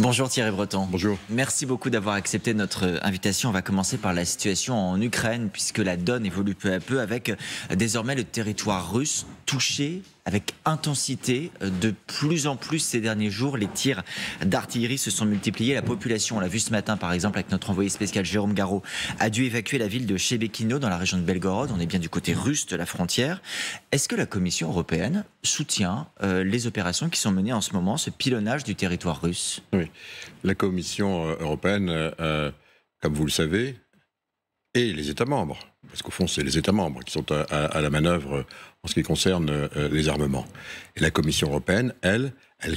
Bonjour Thierry Breton. Bonjour. Merci beaucoup d'avoir accepté notre invitation. On va commencer par la situation en Ukraine, puisque la donne évolue peu à peu avec désormais le territoire russe touché avec intensité de plus en plus ces derniers jours. Les tirs d'artillerie se sont multipliés. La population, on l'a vu ce matin par exemple avec notre envoyé spécial Jérôme Garraud, a dû évacuer la ville de Chebekino dans la région de Belgorod. On est bien du côté russe de la frontière. Est-ce que la Commission européenne soutient les opérations qui sont menées en ce moment, ce pilonnage du territoire russe ? Oui, la Commission européenne, comme vous le savez, et les États membres, parce qu'au fond c'est les États membres qui sont à la manœuvre en ce qui concerne les armements. Et la Commission européenne, elle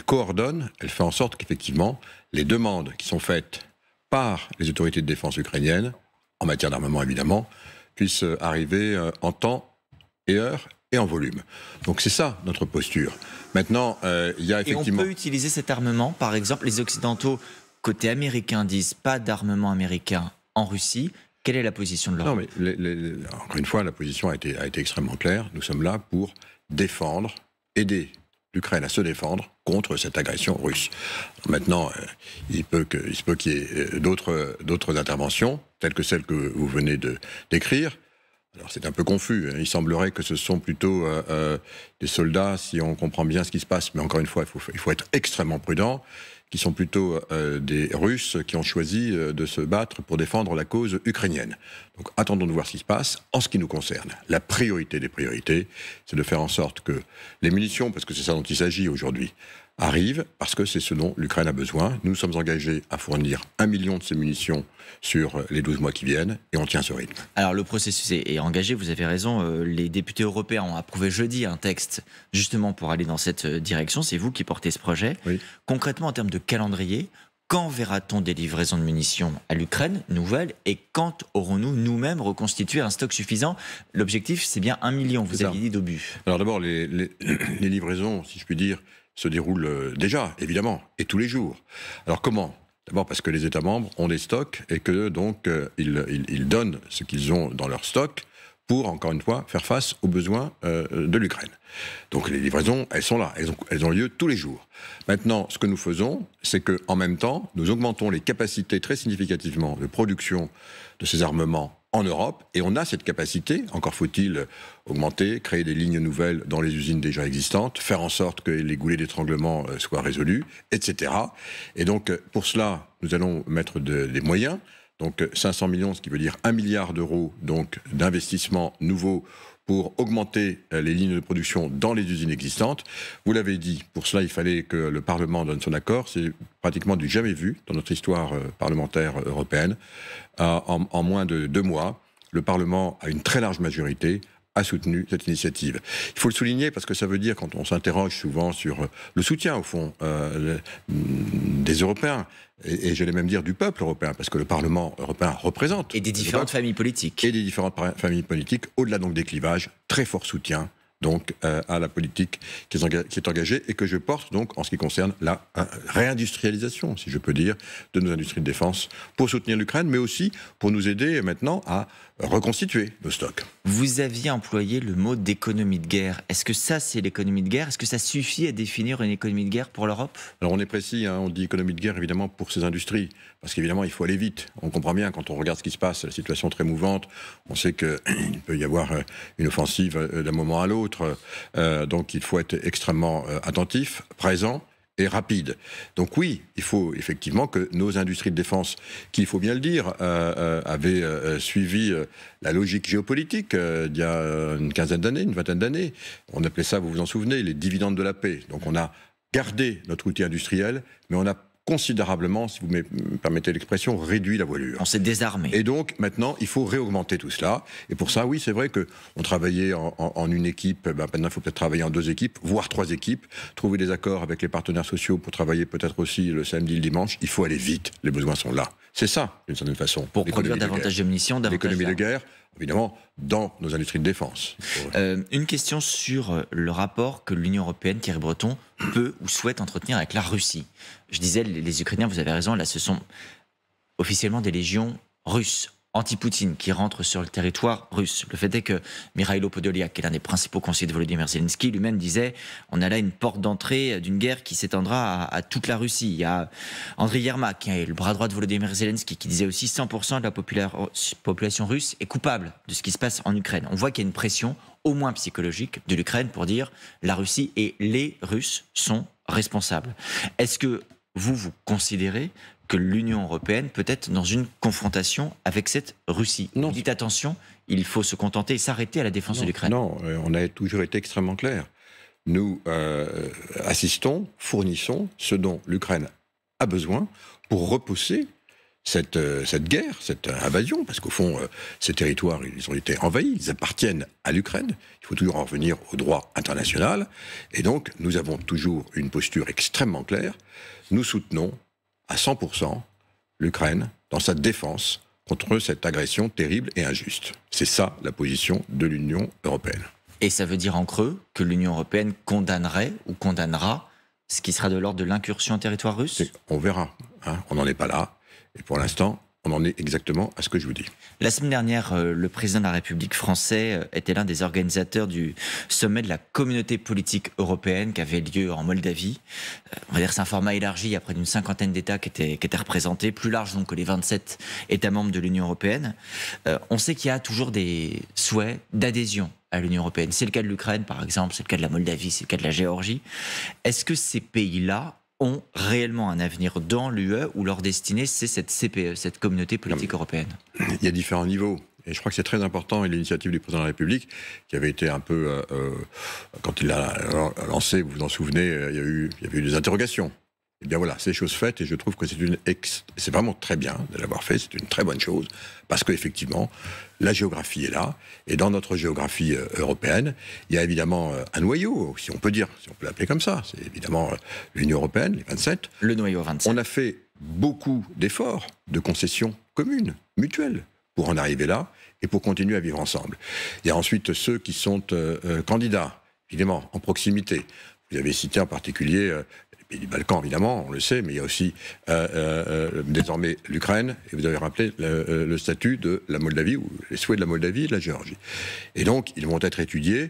coordonne, elle fait en sorte qu'effectivement les demandes qui sont faites par les autorités de défense ukrainiennes, en matière d'armement évidemment, puissent arriver en temps et heure et en volume. Donc c'est ça notre posture. Maintenant, il y a effectivement... Et on peut utiliser cet armement, par exemple, les Occidentaux, côté américain, disent pas d'armement américain en Russie. Quelle est la position de l'Europe ? Non, mais encore une fois, la position a été extrêmement claire. Nous sommes là pour défendre, aider l'Ukraine à se défendre contre cette agression russe. Maintenant, il se peut qu'il y ait d'autres interventions, telles que celles que vous venez de décrire. Alors c'est un peu confus, il semblerait que ce sont plutôt des soldats, si on comprend bien ce qui se passe, mais encore une fois, il faut être extrêmement prudent, qui sont plutôt des Russes qui ont choisi de se battre pour défendre la cause ukrainienne. Donc attendons de voir ce qui se passe. En ce qui nous concerne, la priorité des priorités, c'est de faire en sorte que les munitions, parce que c'est ça dont il s'agit aujourd'hui, arrivent, parce que c'est ce dont l'Ukraine a besoin. Nous nous sommes engagés à fournir 1 million de ces munitions sur les 12 mois qui viennent, et on tient ce rythme. Alors le processus est engagé, vous avez raison, les députés européens ont approuvé jeudi un texte justement pour aller dans cette direction, c'est vous qui portez ce projet. Oui. Concrètement, en termes de calendrier, quand verra-t-on des livraisons de munitions à l'Ukraine, nouvelles, et quand aurons-nous nous-mêmes reconstitué un stock suffisant ? L'objectif, c'est bien 1 million, vous aviez dit d'obus. Alors d'abord, les livraisons, si je puis dire, se déroulent déjà, évidemment, et tous les jours. Alors comment ? D'abord parce que les États membres ont des stocks et que donc ils donnent ce qu'ils ont dans leur stock pour, encore une fois, faire face aux besoins de l'Ukraine. Donc les livraisons, elles sont là, elles ont lieu tous les jours. Maintenant, ce que nous faisons, c'est qu'en même temps, nous augmentons les capacités très significativement de production de ces armements en Europe, et on a cette capacité, encore faut-il augmenter, créer des lignes nouvelles dans les usines déjà existantes, faire en sorte que les goulets d'étranglement soient résolus, etc. Et donc, pour cela, nous allons mettre des moyens, donc 500 millions, ce qui veut dire 1 milliard d'euros donc d'investissements nouveaux pour augmenter les lignes de production dans les usines existantes. Vous l'avez dit, pour cela, il fallait que le Parlement donne son accord. C'est pratiquement du jamais vu dans notre histoire parlementaire européenne. En moins de 2 mois, le Parlement, à une très large majorité, a soutenu cette initiative. Il faut le souligner parce que ça veut dire, quand on s'interroge souvent sur le soutien, au fond, des Européens, et j'allais même dire du peuple européen, parce que le Parlement européen représente... Et des différentes familles politiques. Et des différentes familles politiques, au-delà donc des clivages, très fort soutien donc à la politique qui est engagée et que je porte donc en ce qui concerne la réindustrialisation, si je peux dire, de nos industries de défense pour soutenir l'Ukraine, mais aussi pour nous aider maintenant à reconstituer nos stocks. Vous aviez employé le mot d'économie de guerre. Est-ce que ça, c'est l'économie de guerre ? Est-ce que ça suffit à définir une économie de guerre pour l'Europe ? Alors on est précis, on dit économie de guerre évidemment pour ces industries, parce qu'évidemment il faut aller vite. On comprend bien quand on regarde ce qui se passe, la situation est très mouvante, on sait qu'il peut y avoir une offensive d'un moment à l'autre, donc il faut être extrêmement attentif, présent et rapide. Donc oui, il faut effectivement que nos industries de défense, qui, il faut bien le dire, avaient suivi la logique géopolitique il y a une quinzaine d'années, une vingtaine d'années. On appelait ça, vous vous en souvenez, les dividendes de la paix. Donc on a gardé notre outil industriel, mais on a considérablement, si vous me permettez l'expression, réduit la voilure. On s'est désarmé. Et donc, maintenant, il faut réaugmenter tout cela. Et pour ça, oui, c'est vrai qu'on travaillait en une équipe. Maintenant, il faut peut-être travailler en 2 équipes, voire 3 équipes. Trouver des accords avec les partenaires sociaux pour travailler peut-être aussi le samedi, le dimanche. Il faut aller vite. Les besoins sont là. C'est ça, d'une certaine façon. Pour produire davantage de munitions, davantage l'économie de guerre, évidemment, dans nos industries de défense. Une question sur le rapport que l'Union européenne, Thierry Breton, peut ou souhaite entretenir avec la Russie. Je disais, les Ukrainiens, vous avez raison, là, ce sont officiellement des légions russes anti-Poutine qui rentrent sur le territoire russe. Le fait est que Mikhailo Podolyak, qui est l'un des principaux conseillers de Volodymyr Zelensky, lui-même disait on a là une porte d'entrée d'une guerre qui s'étendra à toute la Russie. Il y a Andriy Yermak, qui est le bras droit de Volodymyr Zelensky, qui disait aussi 100% de la population russe est coupable de ce qui se passe en Ukraine. On voit qu'il y a une pression, au moins psychologique, de l'Ukraine pour dire la Russie et les Russes sont responsables. Est-ce que vous considérez que l'Union européenne peut être dans une confrontation avec cette Russie? Non. Vous dites attention, il faut se contenter et s'arrêter à la défense de l'Ukraine. Non, on a toujours été extrêmement clair. Nous assistons, fournissons ce dont l'Ukraine a besoin pour repousser cette guerre, cette invasion, parce qu'au fond, ces territoires, ils ont été envahis, ils appartiennent à l'Ukraine. Il faut toujours en revenir au droit international. Et donc, nous avons toujours une posture extrêmement claire. Nous soutenons à 100% l'Ukraine dans sa défense contre cette agression terrible et injuste. C'est ça la position de l'Union européenne. Et ça veut dire en creux que l'Union européenne condamnerait ou condamnera ce qui sera de l'ordre de l'incursion en territoire russe? On verra. On n'en est pas là. Et pour l'instant, on en est exactement à ce que je vous dis. La semaine dernière, le président de la République français était l'un des organisateurs du sommet de la communauté politique européenne qui avait lieu en Moldavie. On va dire que c'est un format élargi, il y a près d'une cinquantaine d'États qui étaient représentés, plus large donc que les 27 États membres de l'Union européenne. On sait qu'il y a toujours des souhaits d'adhésion à l'Union européenne. C'est le cas de l'Ukraine, par exemple, c'est le cas de la Moldavie, c'est le cas de la Géorgie. Est-ce que ces pays-là ont réellement un avenir dans l'UE ou leur destinée, c'est cette CPE, cette communauté politique européenne? Il y a différents niveaux. Et je crois que c'est très important, et l'initiative du président de la République, qui avait été un peu... quand il l'a lancé, vous vous en souvenez, il y avait eu des interrogations. Eh bien voilà, c'est chose faite, et je trouve que c'est vraiment très bien de l'avoir fait, c'est une très bonne chose, parce qu'effectivement, la géographie est là, et dans notre géographie européenne, il y a évidemment un noyau, si on peut dire, si on peut l'appeler comme ça, c'est évidemment l'Union européenne, les 27. Le noyau 27. On a fait beaucoup d'efforts, de concessions communes, mutuelles, pour en arriver là, et pour continuer à vivre ensemble. Il y a ensuite ceux qui sont candidats, évidemment, en proximité. Vous avez cité en particulier... les pays du Balkan, évidemment, on le sait, mais il y a aussi désormais l'Ukraine, et vous avez rappelé le statut de la Moldavie, ou les souhaits de la Moldavie et de la Géorgie. Et donc, ils vont être étudiés.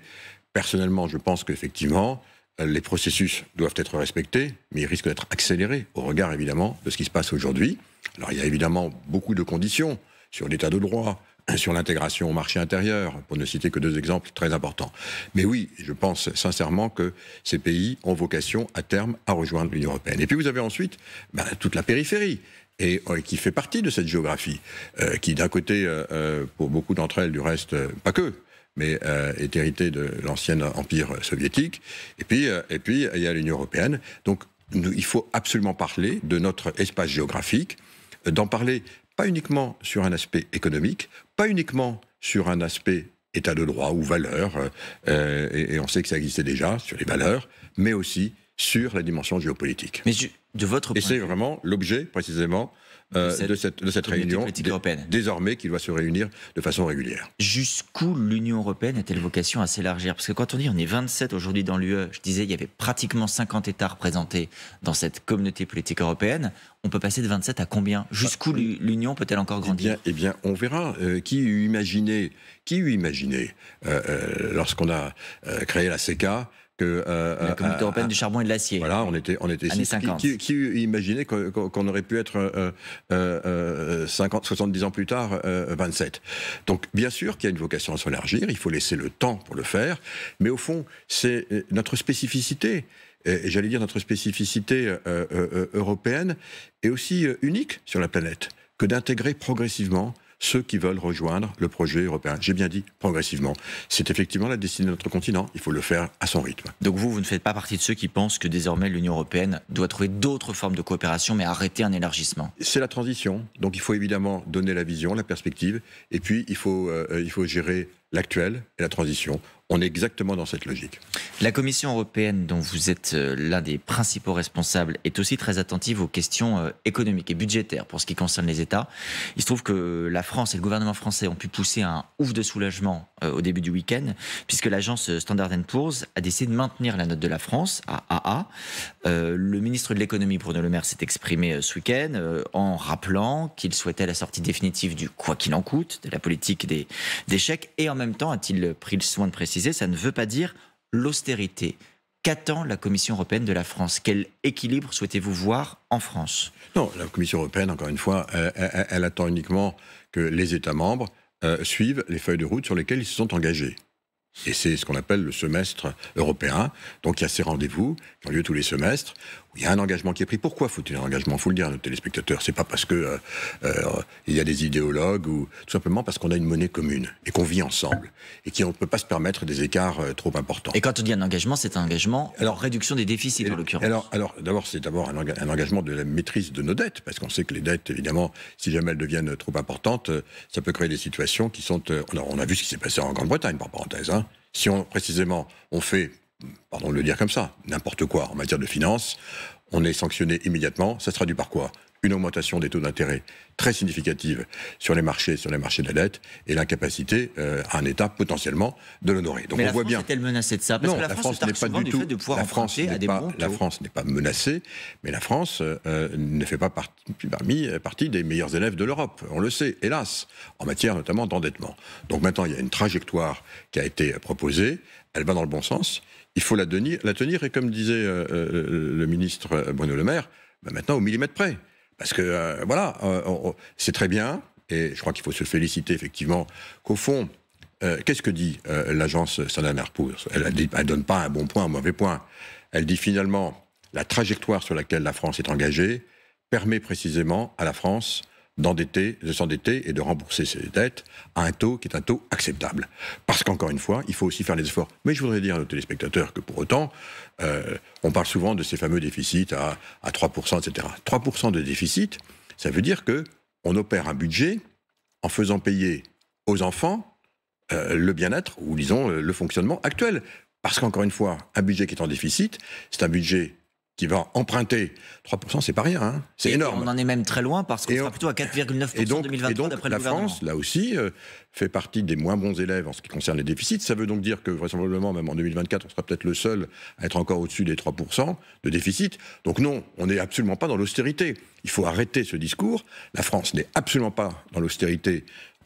Personnellement, je pense qu'effectivement, les processus doivent être respectés, mais ils risquent d'être accélérés, au regard, évidemment, de ce qui se passe aujourd'hui. Alors, il y a évidemment beaucoup de conditions sur l'état de droit, sur l'intégration au marché intérieur, pour ne citer que deux exemples très importants. Mais oui, je pense sincèrement que ces pays ont vocation à terme à rejoindre l'Union européenne. Et puis vous avez ensuite toute la périphérie, et qui fait partie de cette géographie, qui d'un côté, pour beaucoup d'entre elles du reste, pas que, mais est héritée de l'ancien empire soviétique, et puis il y a l'Union européenne. Donc il faut absolument parler de notre espace géographique, d'en parler pas uniquement sur un aspect économique, pas uniquement sur un aspect état de droit ou valeurs, et on sait que ça existait déjà sur les valeurs, mais aussi sur la dimension géopolitique. Mais de votre point et c'est vraiment l'objet, précisément, de cette réunion, désormais, qui doit se réunir de façon régulière. Jusqu'où l'Union européenne a-t-elle vocation à s'élargir? Parce que quand on dit on est 27 aujourd'hui dans l'UE, je disais il y avait pratiquement 50 États représentés dans cette communauté politique européenne, on peut passer de 27 à combien? Jusqu'où l'Union peut-elle encore grandir? Eh bien, on verra. Qui eût imaginé, lorsqu'on a créé la CECA, la communauté européenne du charbon et de l'acier. Voilà, on était années 50. Qui eût imaginé qu'on aurait pu être 70 ans plus tard 27. Donc bien sûr qu'il y a une vocation à s'élargir, il faut laisser le temps pour le faire, mais au fond, c'est notre spécificité. Et j'allais dire notre spécificité européenne est aussi unique sur la planète que d'intégrer progressivement ceux qui veulent rejoindre le projet européen. J'ai bien dit progressivement. C'est effectivement la destinée de notre continent. Il faut le faire à son rythme. Donc vous ne faites pas partie de ceux qui pensent que désormais l'Union européenne doit trouver d'autres formes de coopération, mais arrêter un élargissement? C'est la transition. Donc il faut évidemment donner la vision, la perspective, et puis il faut gérer l'actuel et la transition On est exactement dans cette logique. La Commission européenne, dont vous êtes l'un des principaux responsables, est aussi très attentive aux questions économiques et budgétaires pour ce qui concerne les États. Il se trouve que la France et le gouvernement français ont pu pousser un ouf de soulagement au début du week-end, puisque l'agence Standard & Poor's a décidé de maintenir la note de la France à AA. Le ministre de l'économie, Bruno Le Maire, s'est exprimé ce week-end en rappelant qu'il souhaitait la sortie définitive du quoi qu'il en coûte, de la politique des chèques, et en même temps a-t-il pris le soin de préciser, ça ne veut pas dire l'austérité. Qu'attend la Commission européenne de la France? Quel équilibre souhaitez-vous voir en France? Non, la Commission européenne, encore une fois, elle attend uniquement que les États membres suivent les feuilles de route sur lesquelles ils se sont engagés. Et c'est ce qu'on appelle le semestre européen. Donc il y a ces rendez-vous qui ont lieu tous les semestres, où il y a un engagement qui est pris. Pourquoi faut-il un engagement? Il faut le dire à nos téléspectateurs. C'est pas parce que il y a des idéologues, ou tout simplement parce qu'on a une monnaie commune et qu'on vit ensemble et qu'on ne peut pas se permettre des écarts trop importants. Et quand on dit un engagement, c'est un engagement en réduction des déficits, en l'occurrence. Alors d'abord, c'est d'abord un engagement de la maîtrise de nos dettes, parce qu'on sait que les dettes, évidemment, si jamais elles deviennent trop importantes, ça peut créer des situations qui sont... on a vu ce qui s'est passé en Grande-Bretagne, par parenthèse, hein. Si précisément, on fait, pardon de le dire comme ça, n'importe quoi en matière de finances, on est sanctionné immédiatement. Ça se traduit par quoi? Une augmentation des taux d'intérêt très significative sur les marchés de la dette, et l'incapacité à un État potentiellement de l'honorer. Donc mais on voit France bien. est-elle menacée de ça? Parce que la France n'est pas du tout. De pouvoir emprunter à des bons taux. La France n'est pas menacée, mais la France ne fait pas partie des meilleurs élèves de l'Europe. On le sait, hélas, en matière notamment d'endettement. Donc maintenant, il y a une trajectoire qui a été proposée. Elle va dans le bon sens. Il faut la tenir, et comme disait le ministre Bruno Le Maire, maintenant au millimètre près. Parce que, c'est très bien, et je crois qu'il faut se féliciter effectivement qu'au fond, qu'est-ce que dit l'agence Standard & Poor's? Elle ne donne pas un bon point, un mauvais point. Elle dit finalement, la trajectoire sur laquelle la France est engagée permet précisément à la France de s'endetter et de rembourser ses dettes à un taux qui est un taux acceptable. Parce qu'encore une fois, il faut aussi faire les efforts. Mais je voudrais dire à nos téléspectateurs que pour autant, on parle souvent de ces fameux déficits à 3%, etc. 3% de déficit, ça veut dire qu'on opère un budget en faisant payer aux enfants le bien-être, ou disons le fonctionnement actuel. Parce qu'encore une fois, un budget qui est en déficit, c'est un budget qui va emprunter 3%, c'est pas rien, hein, c'est énorme. On en est même très loin, parce qu'on sera plutôt à 4,9% en 2023 d'après le gouvernement. La France, là aussi, fait partie des moins bons élèves en ce qui concerne les déficits. Ça veut donc dire que vraisemblablement, même en 2024, on sera peut-être le seul à être encore au-dessus des 3% de déficit. Donc non, on n'est absolument pas dans l'austérité. Il faut arrêter ce discours. La France n'est absolument pas dans l'austérité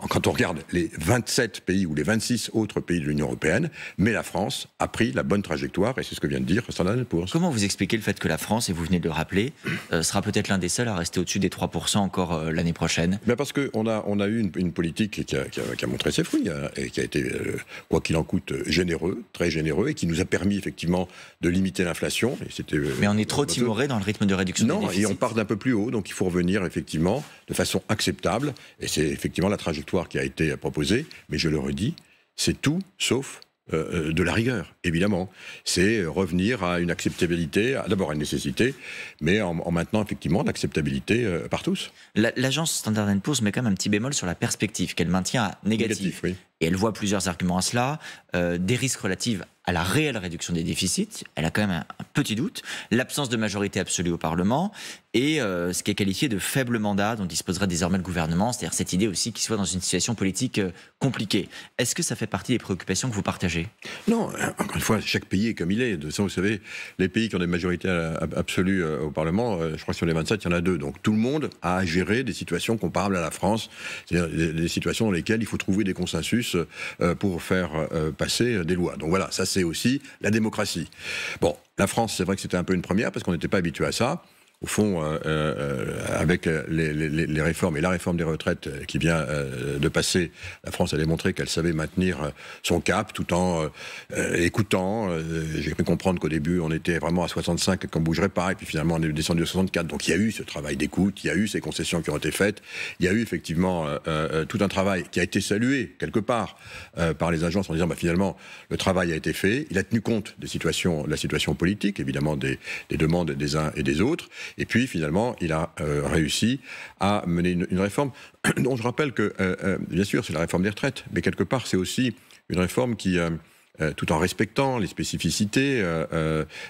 quand on regarde les 27 pays ou les 26 autres pays de l'Union européenne, mais la France a pris la bonne trajectoire, et c'est ce que vient de dire Standard & Poor's. Comment vous expliquez le fait que la France, et vous venez de le rappeler, sera peut-être l'un des seuls à rester au-dessus des 3% encore l'année prochaine? Parce qu'on a eu une politique qui a montré ses fruits, et qui a été, quoi qu'il en coûte, généreux, très généreux, et qui nous a permis effectivement de limiter l'inflation. Mais on est trop timoré dans le rythme de réduction des déficits. Non, et on part d'un peu plus haut, donc il faut revenir effectivement de façon acceptable, et c'est effectivement la trajectoire qui a été proposée, mais je le redis, c'est tout sauf de la rigueur, évidemment. C'est revenir à une acceptabilité, d'abord à une nécessité, mais en maintenant effectivement l'acceptabilité par tous. L'agence Standard & Poor's met quand même un petit bémol sur la perspective qu'elle maintient à négative. Oui. Et elle voit plusieurs arguments à cela, des risques relatifs à la réelle réduction des déficits, elle a quand même un petit doute, l'absence de majorité absolue au Parlement, et ce qui est qualifié de faible mandat dont disposera désormais le gouvernement, c'est-à-dire cette idée aussi qu'il soit dans une situation politique compliquée. Est-ce que ça fait partie des préoccupations que vous partagez? Non, encore une fois, chaque pays est comme il est. De toute façon, vous savez, les pays qui ont des majorités absolues au Parlement, je crois que sur les 27, il y en a 2. Donc tout le monde a à gérer des situations comparables à la France, c'est-à-dire des situations dans lesquelles il faut trouver des consensus pour faire passer des lois. Donc voilà, ça c'est aussi la démocratie. Bon, la France, c'est vrai que c'était un peu une première parce qu'on n'était pas habitué à ça. Au fond, avec les réformes et la réforme des retraites qui vient de passer, la France a démontré qu'elle savait maintenir son cap tout en écoutant. J'ai cru comprendre qu'au début, on était vraiment à 65 et qu'on ne bougerait pas, et puis finalement, on est descendu à 64. Donc il y a eu ce travail d'écoute, il y a eu ces concessions qui ont été faites, il y a eu effectivement tout un travail qui a été salué quelque part par les agences en disant finalement, le travail a été fait, il a tenu compte de la situation politique, évidemment des demandes des uns et des autres. Et puis, finalement, il a réussi à mener une réforme dont je rappelle que, bien sûr, c'est la réforme des retraites, mais quelque part, c'est aussi une réforme qui tout en respectant les spécificités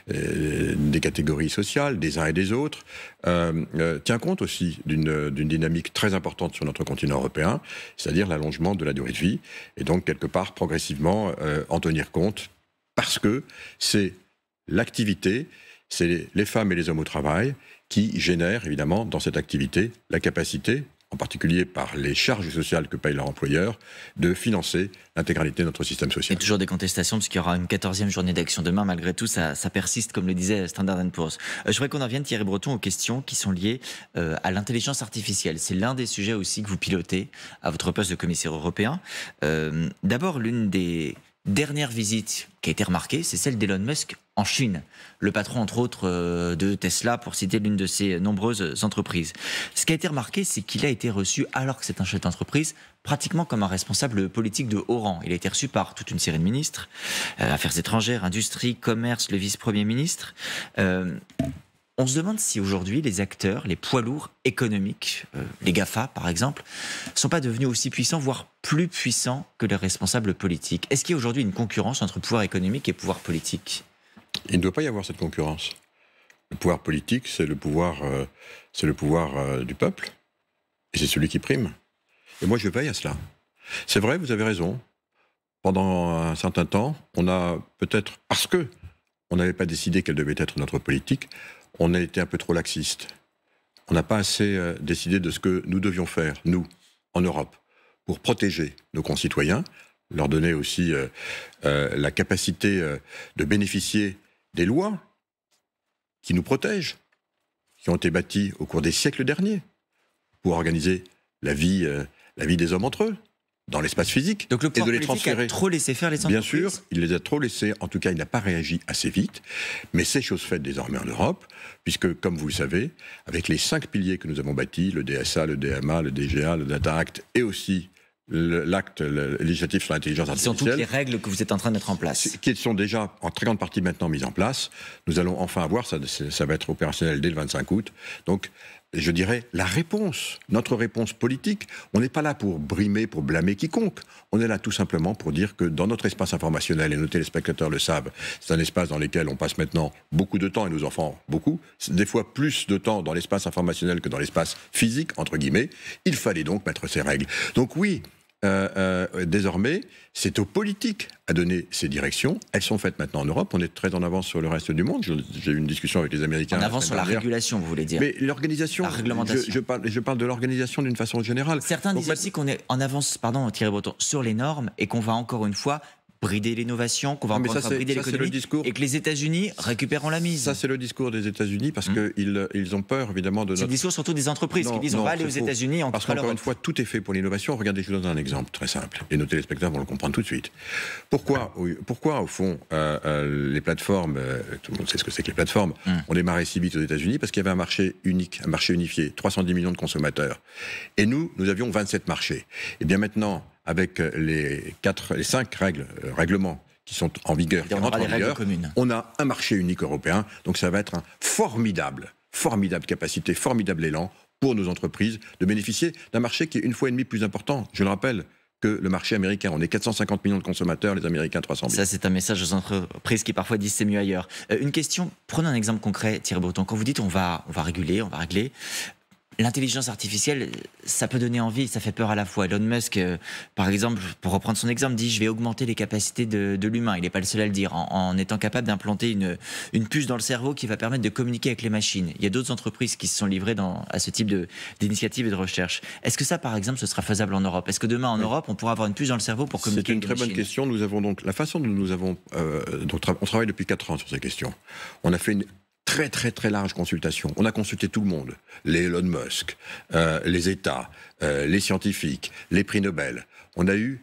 des catégories sociales, des uns et des autres, tient compte aussi d'une dynamique très importante sur notre continent européen, c'est-à-dire l'allongement de la durée de vie, et donc quelque part progressivement en tenir compte, parce que c'est l'activité, c'est les femmes et les hommes au travail qui génèrent évidemment dans cette activité la capacité, en particulier par les charges sociales que paye leur employeur, de financer l'intégralité de notre système social. Il y a toujours des contestations, puisqu'il y aura une 14e journée d'action demain. Malgré tout, ça persiste, comme le disait Standard & Poor's. Je voudrais qu'on en vienne, Thierry Breton, aux questions qui sont liées à l'intelligence artificielle. C'est l'un des sujets aussi que vous pilotez à votre poste de commissaire européen. D'abord, l'une des dernières visites qui a été remarquée, c'est celle d'Elon Musk en Chine, le patron entre autres de Tesla, pour citer l'une de ses nombreuses entreprises. Ce qui a été remarqué, c'est qu'il a été reçu, alors que c'est un chef d'entreprise, pratiquement comme un responsable politique de haut rang. Il a été reçu par toute une série de ministres, Affaires étrangères, Industrie, Commerce, le vice-premier ministre. On se demande si aujourd'hui les acteurs, les poids lourds économiques, les GAFA par exemple, ne sont pas devenus aussi puissants, voire plus puissants que les responsables politiques. Est-ce qu'il y a aujourd'hui une concurrence entre pouvoir économique et pouvoir politique ? Il ne doit pas y avoir cette concurrence. Le pouvoir politique, c'est le pouvoir du peuple, et c'est celui qui prime. Et moi, je veille à cela. C'est vrai, vous avez raison. Pendant un certain temps, on a peut-être, parce que on n'avait pas décidé quelle devait être notre politique, on a été un peu trop laxiste. On n'a pas assez décidé de ce que nous devions faire, nous, en Europe, pour protéger nos concitoyens, leur donner aussi la capacité de bénéficier des lois qui nous protègent, qui ont été bâties au cours des siècles derniers, pour organiser la vie des hommes entre eux, dans l'espace physique, donc le pouvoir et de les politique transférer. A trop laissé faire les entreprises. Bien sûr, il les a trop laissés. En tout cas, il n'a pas réagi assez vite. Mais c'est chose faite désormais en Europe, puisque, comme vous le savez, avec les 5 piliers que nous avons bâtis, le DSA, le DMA, le DGA, le Data Act, et aussi l'acte législatif sur l'intelligence artificielle. Ce sont toutes les règles que vous êtes en train de mettre en place. Qui sont déjà en très grande partie maintenant mises en place. Nous allons enfin avoir, ça va être opérationnel dès le 25 août. Donc, je dirais, notre réponse politique, on n'est pas là pour brimer, pour blâmer quiconque. On est là tout simplement pour dire que dans notre espace informationnel, et nos téléspectateurs le savent, c'est un espace dans lequel on passe maintenant beaucoup de temps, et nos enfants beaucoup, des fois plus de temps dans l'espace informationnel que dans l'espace physique, entre guillemets. Il fallait donc mettre ces règles. Donc oui, désormais, c'est aux politiques à donner ces directions. Elles sont faites maintenant en Europe. On est très en avance sur le reste du monde. J'ai eu une discussion avec les Américains. En avance sur la régulation, vous voulez dire. Mais l'organisation, la réglementation. Je parle de l'organisation d'une façon générale. Certains disent aussi qu'on est en avance, Thierry Breton, sur les normes et qu'on va encore une fois brider l'innovation, qu'on va encore une fois brider l'économie, et que les États-Unis récupéreront la mise. Ça, c'est le discours des États-Unis, parce qu'ils ont peur, évidemment, de notre... C'est le discours surtout des entreprises qui disent on va aller aux États-Unis, on parce quittera l'Europe. qu'encore une fois, tout est fait pour l'innovation. Regardez, je vous donne un exemple très simple, et nos téléspectateurs vont le comprendre tout de suite. Pourquoi au fond, les plateformes, tout le monde sait ce que c'est que les plateformes, ont démarré si vite aux États-Unis? Parce qu'il y avait un marché unique, un marché unifié, 310 millions de consommateurs. Et nous avions 27 marchés. Et bien maintenant, avec les 5 règlements qui sont en vigueur, on a un marché unique européen. Donc ça va être un formidable capacité, formidable élan pour nos entreprises de bénéficier d'un marché qui est 1,5 fois plus important, je le rappelle, que le marché américain. On est 450 millions de consommateurs, les Américains 300 000. Ça, c'est un message aux entreprises qui parfois disent c'est mieux ailleurs. Une question, prenons un exemple concret, Thierry Breton. Quand vous dites on va réguler, on va régler, l'intelligence artificielle, ça peut donner envie, ça fait peur à la fois. Elon Musk, par exemple, pour reprendre son exemple, dit « je vais augmenter les capacités de l'humain ». Il n'est pas le seul à le dire, en étant capable d'implanter une puce dans le cerveau qui va permettre de communiquer avec les machines. Il y a d'autres entreprises qui se sont livrées à ce type d'initiatives et de recherche. Est-ce que ça, par exemple, ce sera faisable en Europe? Est-ce que demain, en Europe, on pourra avoir une puce dans le cerveau pour communiquer avec les machines? C'est une très bonne question. Nous avons donc la façon dont nous avons... on travaille depuis 4 ans sur ces questions. On a fait une très large consultation. On a consulté tout le monde, les Elon Musk, les États, les scientifiques, les prix Nobel. On a eu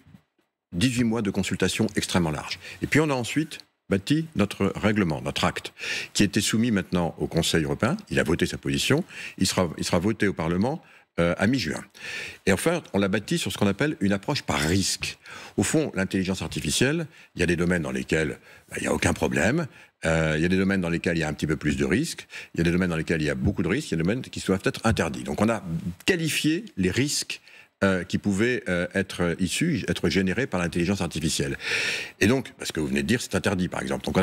18 mois de consultation extrêmement large. Et puis on a ensuite bâti notre règlement, notre acte, qui était soumis maintenant au Conseil européen. Il a voté sa position. Il sera voté au Parlement à mi-juin. Et enfin, on l'a bâti sur ce qu'on appelle une approche par risque. Au fond, l'intelligence artificielle, il y a des domaines dans lesquels il n'y a aucun problème. Il y a des domaines dans lesquels il y a un petit peu plus de risques. Il y a des domaines dans lesquels il y a beaucoup de risques. Il y a des domaines qui doivent être interdits. Donc on a qualifié les risques qui pouvaient être générés par l'intelligence artificielle. Et donc, parce que vous venez de dire, c'est interdit, par exemple. Donc on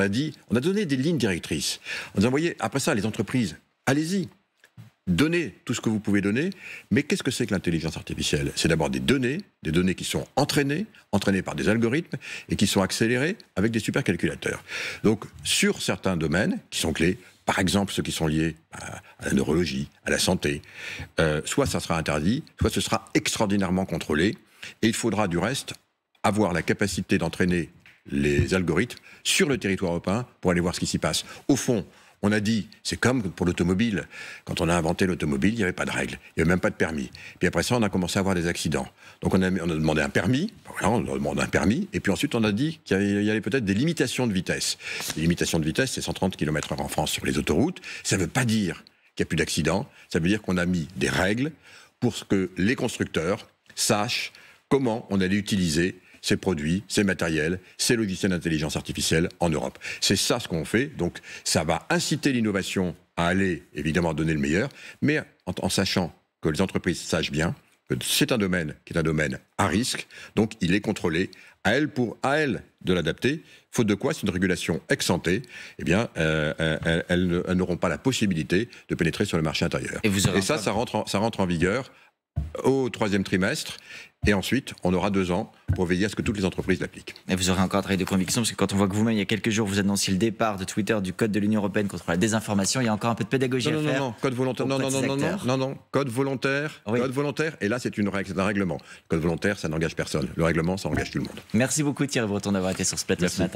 a donné des lignes directrices. En disant, voyez, après ça, les entreprises, allez-y, donnez tout ce que vous pouvez donner, mais qu'est-ce que c'est que l'intelligence artificielle? C'est d'abord des données qui sont entraînées par des algorithmes et qui sont accélérées avec des supercalculateurs. Donc, sur certains domaines qui sont clés, par exemple ceux qui sont liés à la neurologie, à la santé, soit ça sera interdit, soit ce sera extraordinairement contrôlé, et il faudra du reste avoir la capacité d'entraîner les algorithmes sur le territoire européen pour aller voir ce qui s'y passe. Au fond, on a dit, c'est comme pour l'automobile. Quand on a inventé l'automobile, il n'y avait pas de règles, il n'y avait même pas de permis. Puis après ça, on a commencé à avoir des accidents. Donc on a demandé un permis, et puis ensuite on a dit qu'il y avait peut-être des limitations de vitesse. Les limitations de vitesse, c'est 130 km/h en France sur les autoroutes. Ça ne veut pas dire qu'il n'y a plus d'accidents, ça veut dire qu'on a mis des règles pour que les constructeurs sachent comment on allait utiliser ces produits, ces matériels, ces logiciels d'intelligence artificielle en Europe. C'est ça ce qu'on fait, donc ça va inciter l'innovation à aller, évidemment, donner le meilleur, mais en sachant que les entreprises sachent bien que c'est un domaine qui est un domaine à risque, donc il est contrôlé, à elles de l'adapter, faute de quoi, c'est une régulation ex ante, eh bien, elles n'auront pas la possibilité de pénétrer sur le marché intérieur. Et ça rentre en vigueur au 3e trimestre, et ensuite, on aura 2 ans pour veiller à ce que toutes les entreprises l'appliquent. Et vous aurez encore un travail de conviction, parce que quand on voit que vous-même, il y a quelques jours, vous annonciez le départ de Twitter du code de l'Union européenne contre la désinformation, il y a encore un peu de pédagogie à faire. Non, code volontaire, code volontaire, oui. Code volontaire, et là, c'est une règle, c'est un règlement. Code volontaire, ça n'engage personne. Le règlement, ça engage tout le monde. Merci beaucoup Thierry Breton d'avoir été sur ce plateau ce matin.